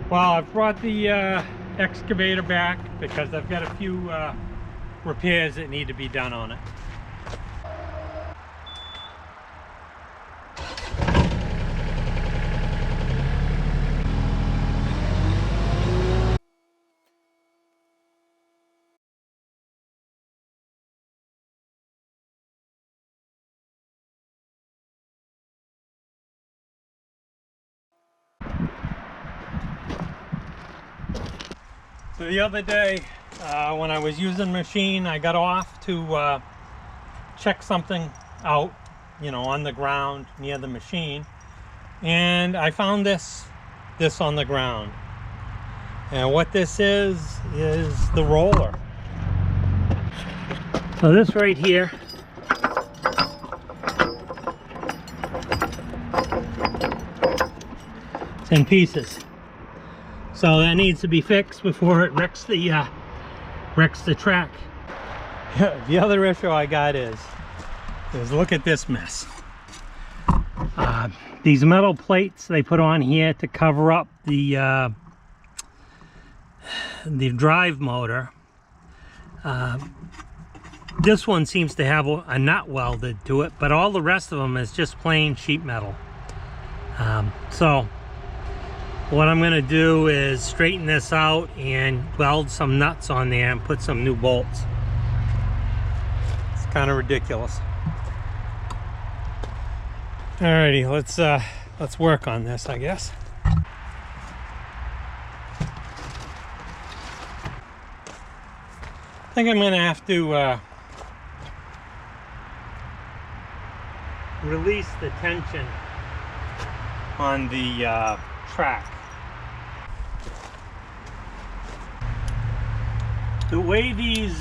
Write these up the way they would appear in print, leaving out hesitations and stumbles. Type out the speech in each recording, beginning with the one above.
Well, I've brought the excavator back because I've got a few repairs that need to be done on it. So the other day, when I was using the machine, I got off to check something out, you know, on the ground near the machine, and I found this on the ground. And what this is the roller. So this right here it's in pieces. So that needs to be fixed before it wrecks the track. The other issue I got is look at this mess. These metal plates they put on here to cover up the drive motor. This one seems to have a nut welded to it, but all the rest of them is just plain sheet metal. So what I'm going to do is straighten this out and weld some nuts on there and put some new bolts. It's kind of ridiculous. Alrighty, let's work on this, I guess. I think I'm going to have to release the tension on the track. The way these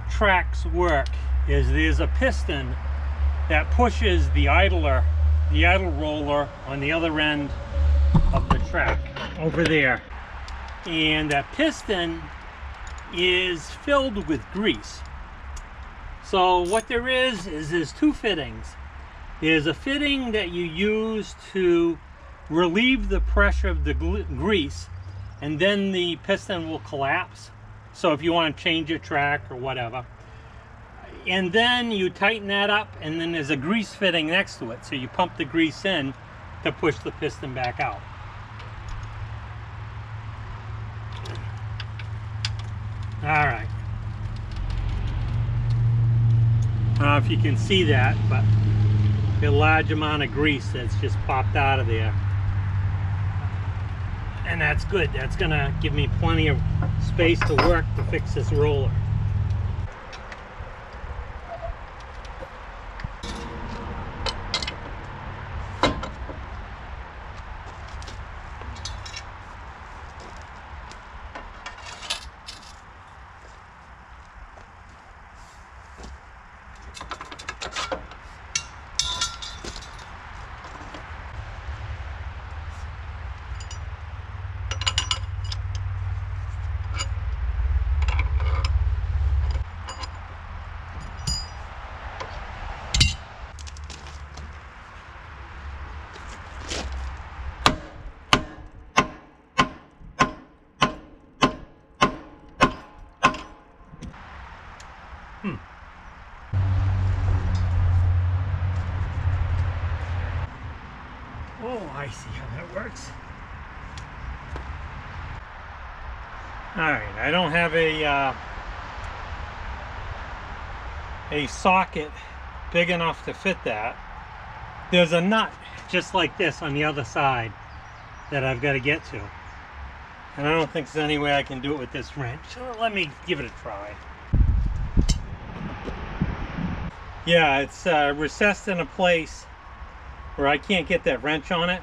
tracks work is there's a piston that pushes the idle roller on the other end of the track over there, and that piston is filled with grease. So what there is there's two fittings. There's a fitting that you use to relieve the pressure of the grease, and then the piston will collapse. So if you want to change your track or whatever, and then you tighten that up, and then there's a grease fitting next to it, so you pump the grease in to push the piston back out. All right, I don't know if you can see that, but a large amount of grease that's just popped out of there, and that's good. That's gonna give me plenty of space to work to fix this roller. Oh, I see how that works. Alright, I don't have a socket big enough to fit that. There's a nut just like this on the other side that I've got to get to. And I don't think there's any way I can do it with this wrench. So let me give it a try. Yeah, it's recessed in a place where I can't get that wrench on it,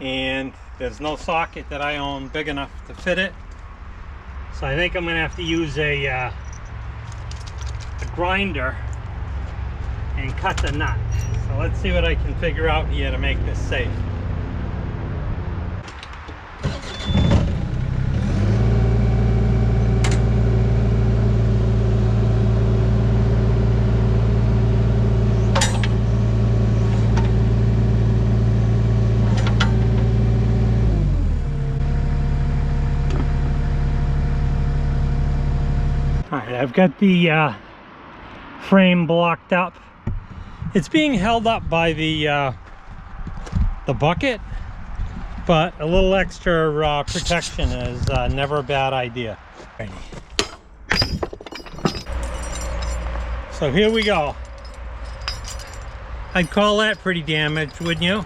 and there's no socket that I own big enough to fit it. So I think I'm gonna have to use a grinder and cut the nut. So let's see what I can figure out here to make this safe. I've got the frame blocked up. It's being held up by the bucket, but a little extra protection is never a bad idea. So here we go. I'd call that pretty damaged, wouldn't you?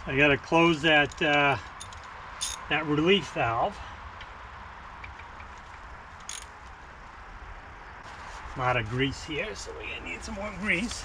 I got to close that that relief valve. A lot of grease here, so we're gonna need some more grease.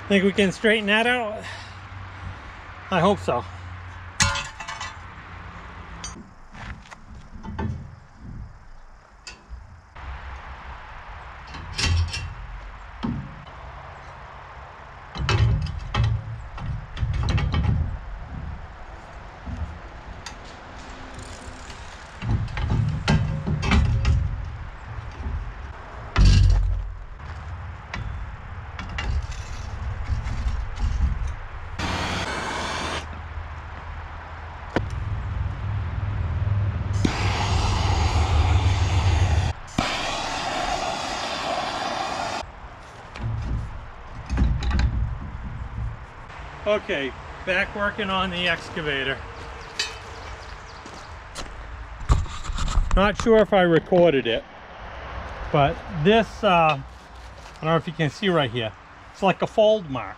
Think we can straighten that out? I hope so. Okay, back working on the excavator. Not sure if I recorded it, but this, I don't know if you can see right here, it's like a fold mark.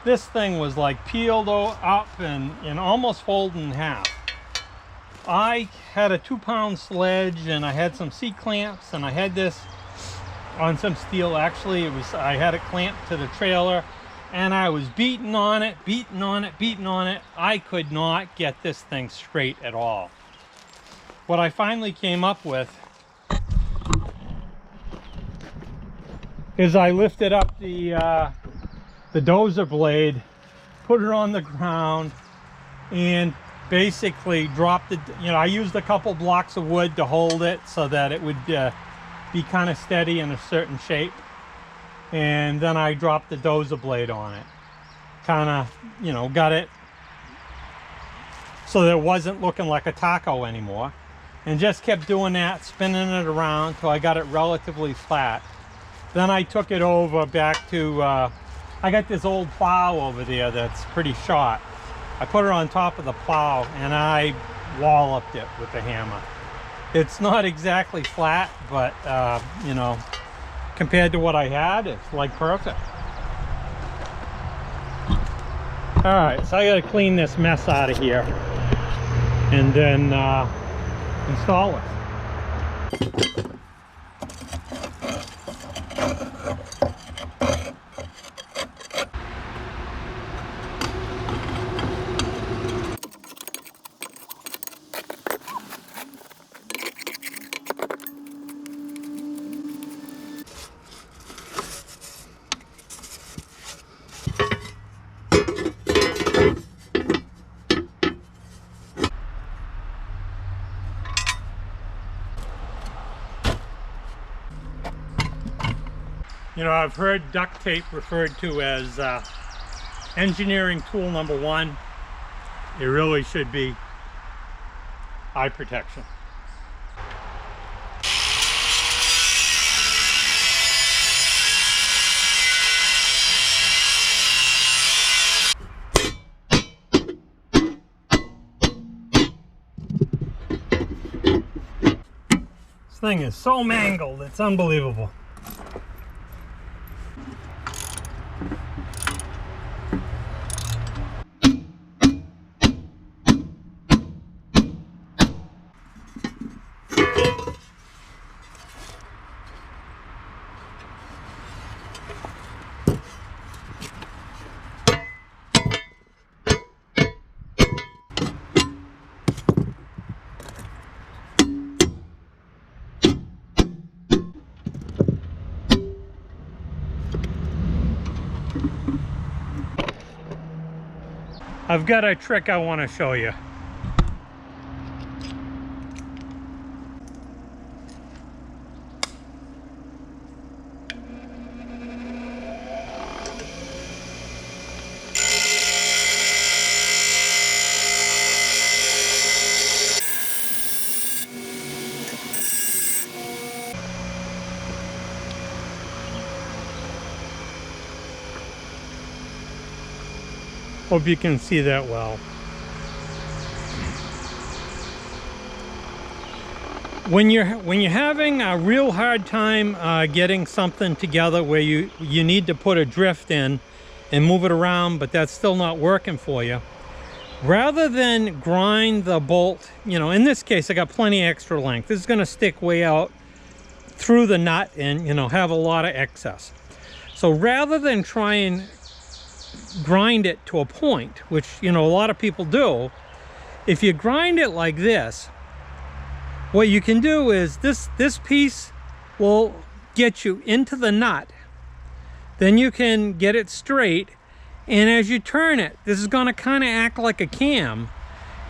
This thing was like peeled up and almost folded in half. I had a 2-pound sledge and I had some C-clamps and I had this on some steel. Actually, I had it clamped to the trailer. And I was beating on it. I could not get this thing straight at all. What I finally came up with is I lifted up the dozer blade, put it on the ground, and basically dropped it. I used a couple blocks of wood to hold it so that it would be kind of steady in a certain shape. And then I dropped the dozer blade on it. Kind of, got it so that it wasn't looking like a taco anymore. And just kept doing that, spinning it around till I got it relatively flat. Then I took it over back to, I got this old plow over there that's pretty short. I put it on top of the plow and I walloped it with the hammer. It's not exactly flat, but, compared to what I had, it's like perfect. All right, so I gotta clean this mess out of here and then install it. You know, I've heard duct tape referred to as engineering tool number one. It really should be eye protection. This thing is so mangled, it's unbelievable. I've got a trick I want to show you. Hope you can see that well. When you're having a real hard time getting something together where you need to put a drift in and move it around, but that's still not working for you, rather than grind the bolt, you know, in this case I got plenty extra length. This is going to stick way out through the nut and, you know, have a lot of excess. So rather than try and grind it to a point, which, you know, a lot of people do, if you grind it like this, what you can do is this piece will get you into the nut, then you can get it straight, and as you turn it, this is going to kind of act like a cam,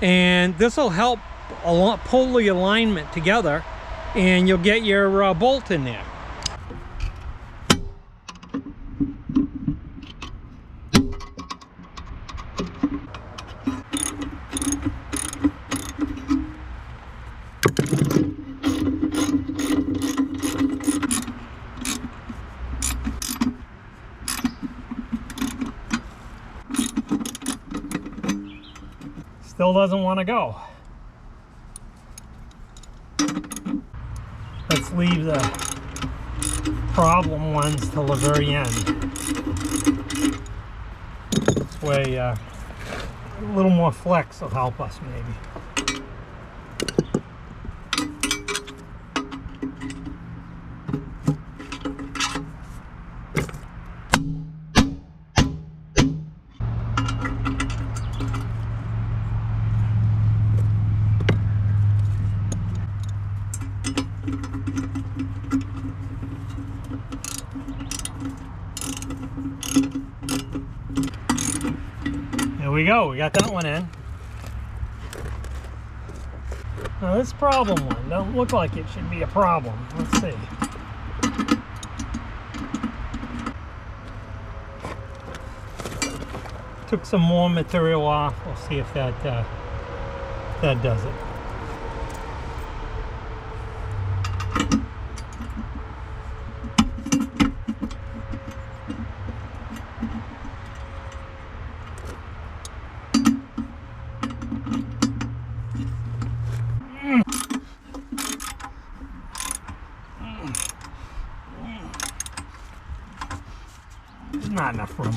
and this will help pull the alignment together, and you'll get your bolt in there. Still doesn't want to go. Let's leave the problem ones till the very end. This way a little more flex will help us maybe. We go, we got that one in. Now this problem one don't look like it should be a problem. Let's see. Took some more material off. We'll see if that does it. Not enough room.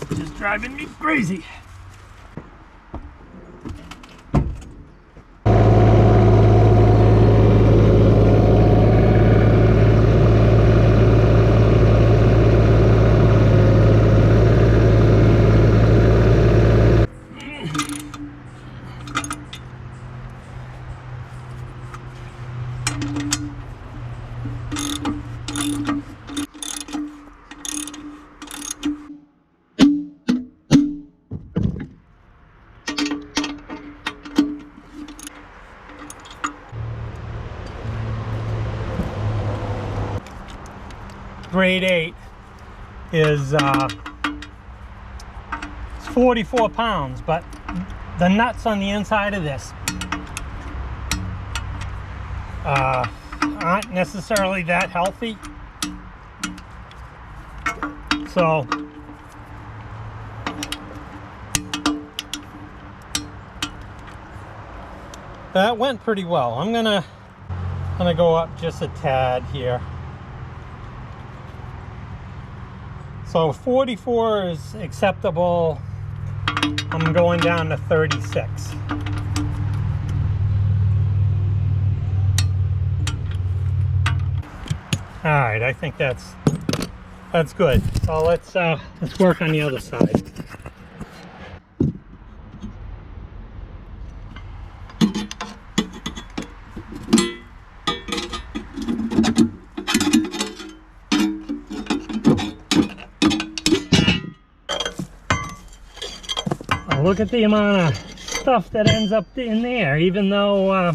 It's just driving me crazy. grade 8 is it's 44 pounds, but the nuts on the inside of this aren't necessarily that healthy. So that went pretty well. I'm gonna go up just a tad here. So 44 is acceptable. I'm going down to 36. All right, I think that's good. So let's work on the other side. Look at the amount of stuff that ends up in there, even though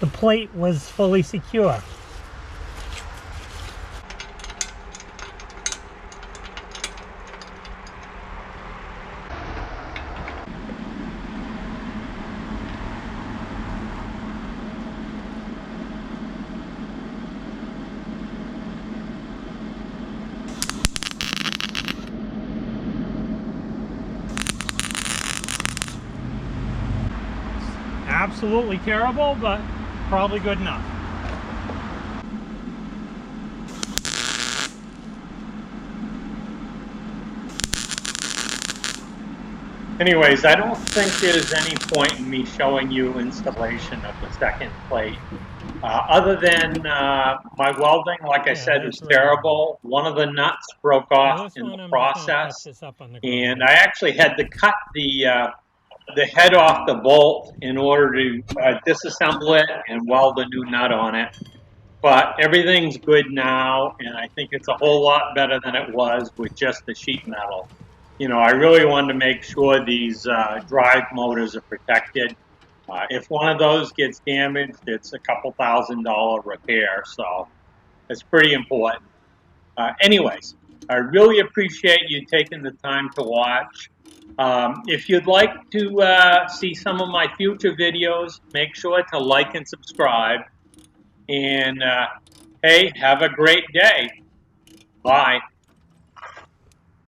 the plate was fully secure. Absolutely terrible, but probably good enough. Anyways, I don't think there's any point in me showing you installation of the second plate. Other than my welding, like I said, was terrible. One of the nuts broke off in the process, and I actually had to cut the head off the bolt in order to disassemble it and weld a new nut on it. But everything's good now, and I think it's a whole lot better than it was with just the sheet metal. You know, I really wanted to make sure these drive motors are protected. If one of those gets damaged, it's a couple $1,000 repair, so it's pretty important. Anyways, I really appreciate you taking the time to watch. If you'd like to see some of my future videos, make sure to like and subscribe. And hey, have a great day. Bye.